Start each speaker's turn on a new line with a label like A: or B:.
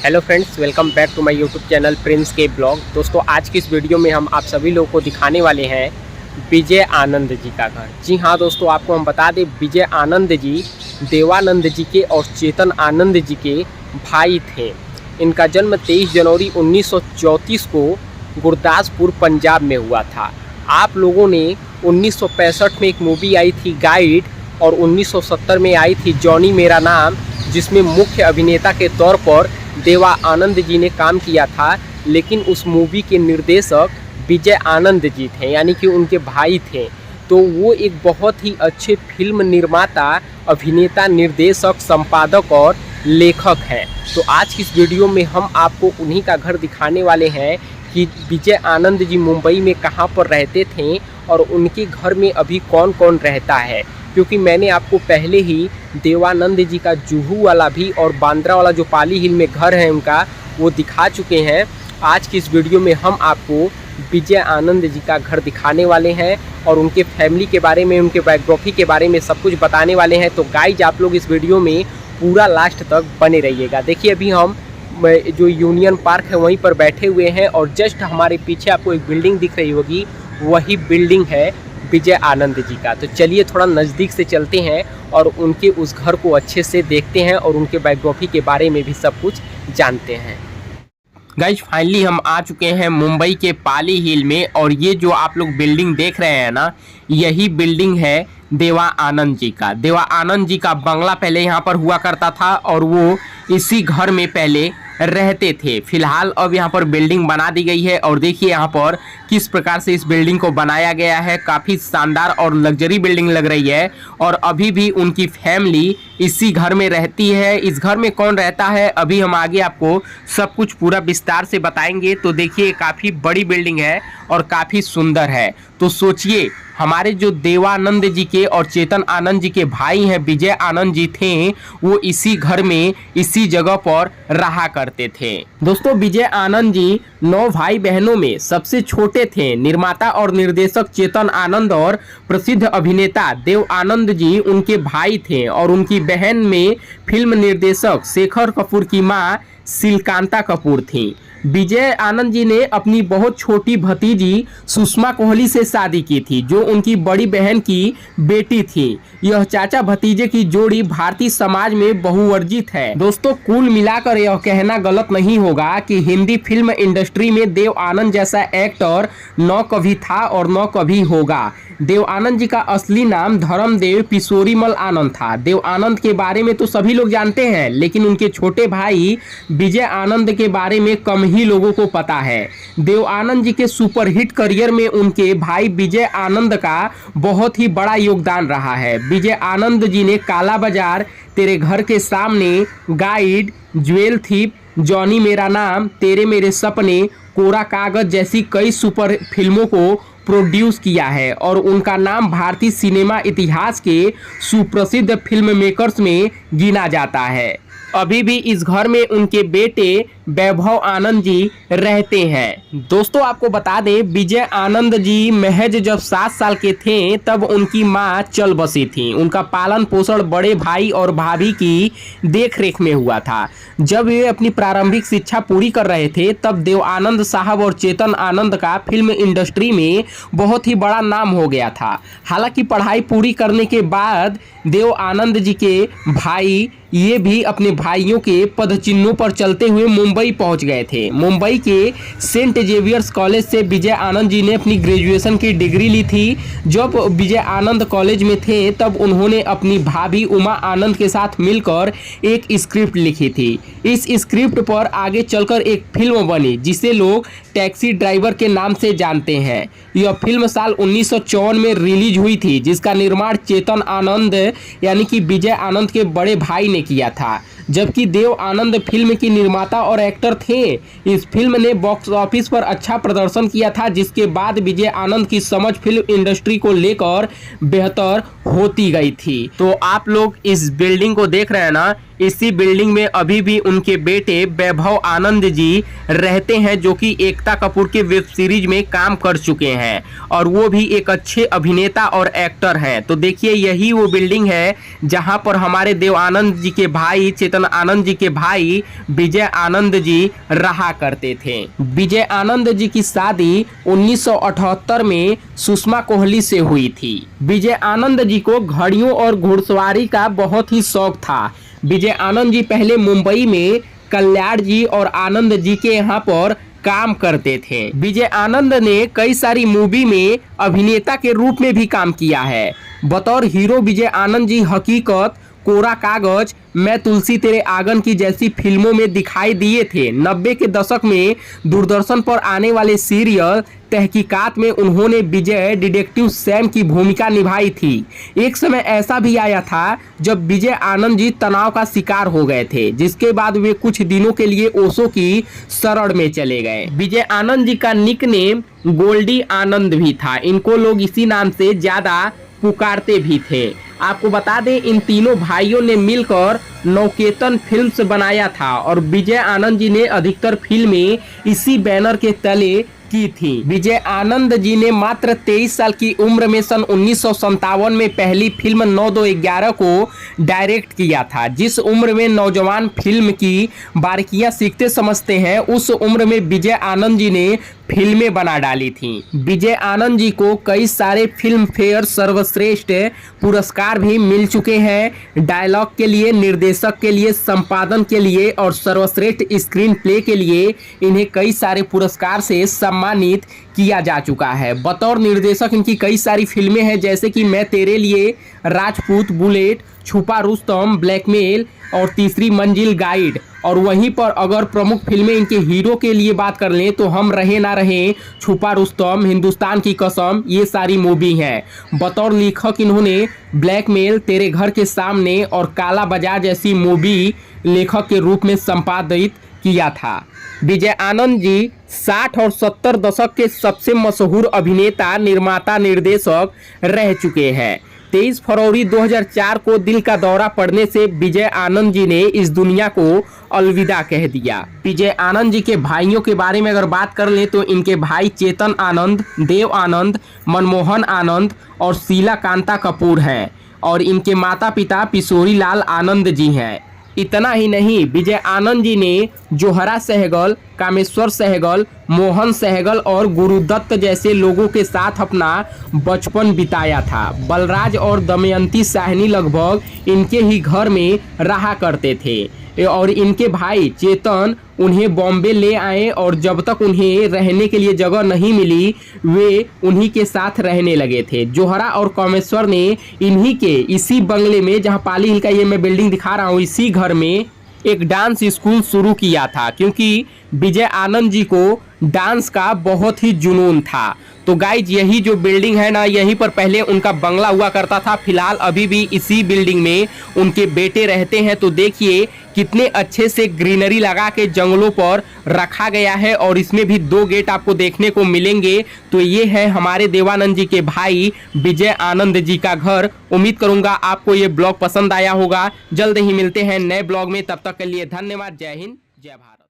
A: Hello friends, welcome back to my YouTube channel Prince के blog. दोस्तों, आज की इस वीडियो में हम आप सभी लोगों को दिखाने वाले हैं विजय आनंद जी का घर। जी हाँ दोस्तों, आपको हम बता दें, विजय आनंद जी देवानंद जी के और चेतन आनंद जी के भाई थे। इनका जन्म 23 जनवरी 1934 को गुरदासपुर पंजाब में हुआ था। आप लोगों ने 1965 में एक मूवी आई थी गाइड और 1970 में आई थी जॉनी मेरा नाम, जिसमें मुख्य अभिनेता के तौर पर देवा आनंद जी ने काम किया था। लेकिन उस मूवी के निर्देशक विजय आनंद जी थे, यानी कि उनके भाई थे। तो वो एक बहुत ही अच्छे फिल्म निर्माता, अभिनेता, निर्देशक, संपादक और लेखक हैं। तो आज की इस वीडियो में हम आपको उन्हीं का घर दिखाने वाले हैं कि विजय आनंद जी मुंबई में कहाँ पर रहते थे और उनके घर में अभी कौन कौन रहता है। क्योंकि मैंने आपको पहले ही देवानंद जी का जुहू वाला भी और बांद्रा वाला जो पाली हिल में घर है उनका, वो दिखा चुके हैं। आज की इस वीडियो में हम आपको विजय आनंद जी का घर दिखाने वाले हैं और उनके फैमिली के बारे में, उनके बायोग्राफी के बारे में सब कुछ बताने वाले हैं। तो गाइज, आप लोग इस वीडियो में पूरा लास्ट तक बने रहिएगा। देखिए, अभी हम जो यूनियन पार्क है वहीं पर बैठे हुए हैं और जस्ट हमारे पीछे आपको एक बिल्डिंग दिख रही होगी, वही बिल्डिंग है विजय आनंद जी का। तो चलिए थोड़ा नज़दीक से चलते हैं और उनके उस घर को अच्छे से देखते हैं और उनके बायोग्राफी के बारे में भी सब कुछ जानते हैं। गाइज, फाइनली हम आ चुके हैं मुंबई के पाली हिल में और ये जो आप लोग बिल्डिंग देख रहे हैं ना, यही बिल्डिंग है देवा आनंद जी का। देवा आनंद जी का बंगला पहले यहाँ पर हुआ करता था और वो इसी घर में पहले रहते थे। फिलहाल अब यहाँ पर बिल्डिंग बना दी गई है और देखिए यहाँ पर किस प्रकार से इस बिल्डिंग को बनाया गया है। काफ़ी शानदार और लग्जरी बिल्डिंग लग रही है और अभी भी उनकी फैमिली इसी घर में रहती है। इस घर में कौन रहता है, अभी हम आगे आपको सब कुछ पूरा विस्तार से बताएंगे। तो देखिए, काफ़ी बड़ी बिल्डिंग है और काफ़ी सुंदर है। तो सोचिए, हमारे जो देवानंद जी के और चेतन आनंद जी के भाई हैं विजय आनंद जी थे, वो इसी घर में इसी जगह पर रहा करते थे। दोस्तों, विजय आनंद जी 9 भाई बहनों में सबसे छोटे थे। निर्माता और निर्देशक चेतन आनंद और प्रसिद्ध अभिनेता देव आनंद जी उनके भाई थे और उनकी बहन में फिल्म निर्देशक शेखर कपूर की मां सिलकांता कपूर थी। विजय आनंद जी ने अपनी बहुत छोटी भतीजी सुषमा कोहली से शादी की थी, जो उनकी बड़ी बहन की बेटी थी। यह चाचा भतीजे की जोड़ी भारतीय समाज में बहुवर्जित है। दोस्तों, कुल मिलाकर यह कहना गलत नहीं होगा कि हिंदी फिल्म इंडस्ट्री में देव आनंद जैसा एक्टर न कभी था और न कभी होगा। देव आनंद जी का असली नाम धर्मदेव पिशोरीमल आनंद था। देव आनंद के बारे में तो सभी लोग जानते हैं, लेकिन उनके छोटे भाई विजय आनंद के बारे में कम ही लोगों को पता है। देव आनंद जी के सुपरहिट करियर में उनके भाई विजय आनंद का बहुत ही बड़ा योगदान रहा है। विजय आनंद जी ने काला बाजार, तेरे घर के सामने, गाइड, ज्वेल थीप, जॉनी मेरा नाम, तेरे मेरे सपने, कोरा कागज जैसी कई सुपर फिल्मों को प्रोड्यूस किया है और उनका नाम भारतीय सिनेमा इतिहास के सुप्रसिद्ध फिल्म मेकर्स में गिना जाता है। अभी भी इस घर में उनके बेटे वैभव आनंद जी रहते हैं। दोस्तों, आपको बता दें, विजय आनंद जी महज जब 7 साल के थे तब उनकी मां चल बसी थी। उनका पालन पोषण बड़े भाई और भाभी की देखरेख में हुआ था। जब वे अपनी प्रारंभिक शिक्षा पूरी कर रहे थे तब देव आनंद साहब और चेतन आनंद का फिल्म इंडस्ट्री में बहुत ही बड़ा नाम हो गया था। हालांकि पढ़ाई पूरी करने के बाद देव आनंद जी के भाई ये भी अपने भाइयों के पदचिन्हों पर चलते हुए मुंबई पहुंच गए थे। मुंबई के सेंट जेवियर्स कॉलेज से विजय आनंद जी ने अपनी ग्रेजुएशन की डिग्री ली थी। जब विजय आनंद कॉलेज में थे तब उन्होंने अपनी भाभी उमा आनंद के साथ मिलकर एक स्क्रिप्ट लिखी थी। इस स्क्रिप्ट पर आगे चलकर एक फिल्म बनी जिसे लोग टैक्सी ड्राइवर के नाम से जानते हैं। यह फिल्म साल 1954 में रिलीज हुई थी, जिसका निर्माण चेतन आनंद यानी कि विजय आनंद के बड़े भाई ने किया था, जबकि देव आनंद फिल्म की निर्माता और एक्टर थे। इस फिल्म ने बॉक्स ऑफिस पर अच्छा प्रदर्शन किया था, जिसके बाद विजय आनंद की समझ फिल्म इंडस्ट्री को लेकर बेहतर होती गई थी। तो आप लोग इस बिल्डिंग को देख रहे हैं ना, इसी बिल्डिंग में अभी भी उनके बेटे वैभव आनंद जी रहते हैं, जो कि एकता कपूर के वेब सीरीज में काम कर चुके हैं और वो भी एक अच्छे अभिनेता और एक्टर हैं। तो देखिए यही वो बिल्डिंग है जहां पर हमारे देव आनंद जी के भाई, चेतन आनंद जी के भाई विजय आनंद जी रहा करते थे। विजय आनंद जी की शादी 1978 में सुषमा कोहली से हुई थी। विजय आनंद जी को घड़ियों और घुड़सवारी का बहुत ही शौक था। विजय आनंद जी पहले मुंबई में कल्याण जी और आनंद जी के यहाँ पर काम करते थे। विजय आनंद ने कई सारी मूवी में अभिनेता के रूप में भी काम किया है। बतौर हीरो विजय आनंद जी हकीकत, कोरा कागज, मैं तुलसी तेरे आंगन की जैसी फिल्मों में दिखाई दिए थे। 90 के दशक में दूरदर्शन पर आने वाले सीरियल तहकीकात में उन्होंने विजय डिटेक्टिव सैम की भूमिका निभाई थी। एक समय ऐसा भी आया था जब विजय आनंद जी तनाव का शिकार हो गए थे, जिसके बाद वे कुछ दिनों के लिए ओशो की शरण में चले गए। विजय आनंद जी का निकनेम गोल्डी आनंद भी था। इनको लोग इसी नाम से ज्यादा पुकारते भी थे। आपको बता दें इन तीनों भाइयों ने मिलकर नवकेतन फिल्म्स बनाया था और विजय आनंद जी ने अधिकतर फिल्में इसी बैनर के तले की थी। विजय आनंद जी ने मात्र 23 साल की उम्र में सन 1957 में पहली फिल्म 9-2-11 को डायरेक्ट किया था। जिस उम्र में नौजवान फिल्म की बारीकियां सीखते समझते हैं, उस उम्र में विजय आनंद जी ने फिल्में बना डाली थी। विजय आनंद जी को कई सारे फिल्म फेयर सर्वश्रेष्ठ पुरस्कार भी मिल चुके हैं। डायलॉग के लिए, निर्देशक के लिए, संपादन के लिए और सर्वश्रेष्ठ स्क्रीन प्ले के लिए इन्हें कई सारे पुरस्कार से सम्मानित किया जा चुका है। बतौर निर्देशक इनकी कई सारी फिल्में हैं, जैसे कि मैं तेरे लिए, राजपूत, बुलेट, छुपा रुस्तम, ब्लैकमेल और तीसरी मंजिल गाइड। और वहीं पर अगर प्रमुख फिल्में इनके हीरो के लिए बात कर लें तो हम रहे ना रहे, छुपा रुस्तम, हिंदुस्तान की कसम, ये सारी मूवी हैं। बतौर लेखक इन्होंने ब्लैकमेल, तेरे घर के सामने और काला बाजार जैसी मूवी लेखक के रूप में संपादित किया था। विजय आनंद जी 60 और 70 दशक के सबसे मशहूर अभिनेता, निर्माता, निर्देशक रह चुके हैं। 23 फरवरी 2004 को दिल का दौरा पड़ने से विजय आनंद जी ने इस दुनिया को अलविदा कह दिया। विजय आनंद जी के भाइयों के बारे में अगर बात कर लें तो इनके भाई चेतन आनंद, देव आनंद, मनमोहन आनंद और शीला कांता कपूर हैं और इनके माता पिता पिशोरी लाल आनंद जी हैं। इतना ही नहीं, विजय आनंद जी ने जोहरा सहगल, कामेश्वर सहगल, मोहन सहगल और गुरुदत्त जैसे लोगों के साथ अपना बचपन बिताया था। बलराज और दमयंती साहनी लगभग इनके ही घर में रहा करते थे और इनके भाई चेतन उन्हें बॉम्बे ले आए और जब तक उन्हें रहने के लिए जगह नहीं मिली वे उन्हीं के साथ रहने लगे थे। जोहरा और कामेश्वर ने इन्हीं के इसी बंगले में, जहां पाली हिल का ये मैं बिल्डिंग दिखा रहा हूँ, इसी घर में एक डांस स्कूल शुरू किया था, क्योंकि विजय आनंद जी को डांस का बहुत ही जुनून था। तो गाइज यही जो बिल्डिंग है ना, यहीं पर पहले उनका बंगला हुआ करता था। फिलहाल अभी भी इसी बिल्डिंग में उनके बेटे रहते हैं। तो देखिए कितने अच्छे से ग्रीनरी लगा के जंगलों पर रखा गया है और इसमें भी 2 गेट आपको देखने को मिलेंगे। तो ये है हमारे देवानंद जी के भाई विजय आनंद जी का घर। उम्मीद करूंगा आपको ये ब्लॉग पसंद आया होगा। जल्द ही मिलते हैं नए ब्लॉग में, तब तक के लिए धन्यवाद। जय हिंद, जय भारत।